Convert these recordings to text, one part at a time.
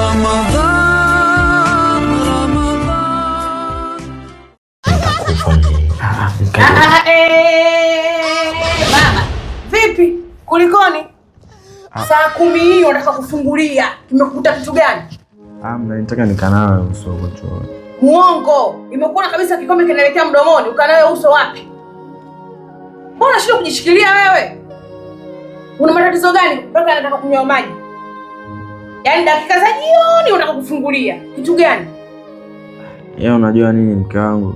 Mama, vipi? Kulikoni? Saa 10 hii unataka kufungulia. Tumekukuta kitu gani? Nataka nikanawe uso huko. Muongo. Imekuona kabisa kikombe kinaelekea mdomoni, ukanawe uso wapi? Mbona unashindwa kujishikilia wewe? Una matatizo gani mpaka anataka kunywa maji? Yaani dakika za jioni unataka kufungulia. Kitu gani? Unajua nini mke wangu?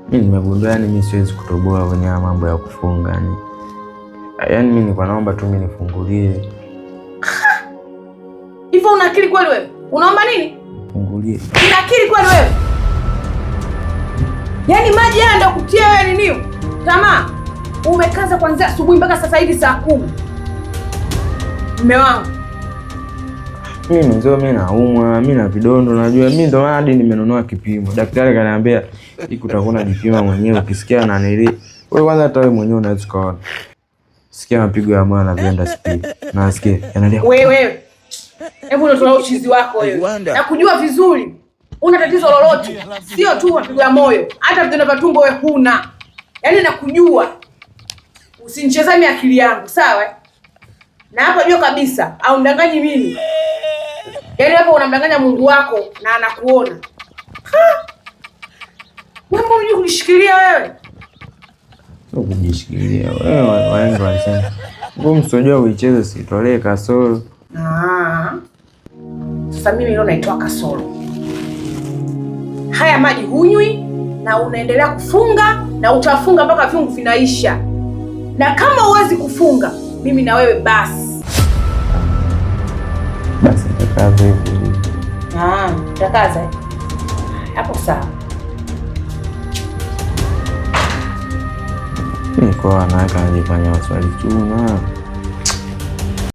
Mimi nimegundua mimi siwezi kutoboa kwenye mambo ya kufunga mimi nilikuwa naomba tu mimi nifungulie. Hivyo una akili kweli wewe? Unaomba nini? Fungulie. Una akili kweli wewe? Yaani maji haya ndio kutia wewe nini? Tamaa. Umekaza kuanzia asubuhi mpaka sasa hivi saa 10. Mume wangu. Mimi naumwa, mimi na vidondo najua. Mimi ndo hadi nimenunua kipimo. Daktari kaniambia utakuwa unajipima mwenyewe ukisikia na nili. Wewe kwanza hata wewe mwenyewe unaweza kuona. Sikia mapigo ya moyo yanavyoenda speed. Nasikia yanalia. Wewe. Hebu ndio uchizi wako wewe. Na kujua vizuri. Una tatizo lolote. Sio tu mapigo ya moyo, hata vidonda vya tumbo wewe huna. Yaani nakujua. Usinichezame akili yangu, sawa? Na hapa jua kabisa au mdanganyi mimi. Yaani hapo unamdanganya Mungu wako na anakuona. Wewe unajua kunishikilia wewe? Sio kujishikilia. Wewe waenga walisema. Wewe msojua uicheze sitolee kasoro. Sasa mimi leo naitoa kasoro. Haya maji hunywi na unaendelea kufunga na utafunga mpaka viungo vinaisha. Na kama huwezi kufunga, mimi na wewe basi. Basi nitakaza hivi. Nitakaza. Hapo sawa. Niko anaweka anajifanya waswali tu na